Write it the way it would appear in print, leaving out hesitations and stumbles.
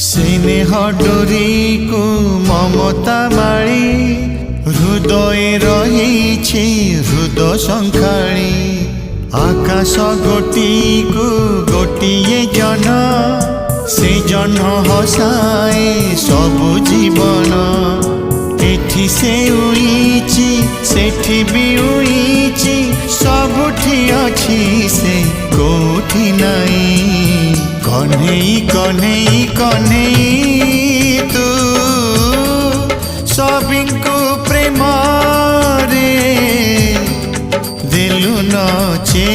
स्नेह डोरी को ममता माड़ी हृदय रही हृदय संखाड़ी आकाश गोटी को गोटिए जन से जन हसाए सबु जीवन एठी से उईची सेठी भी उईची सबुठी अच्छी से कोठी नहीं कन्हई कन्हई कन्हई तू सबिंकु प्रेम रे दिलु न चे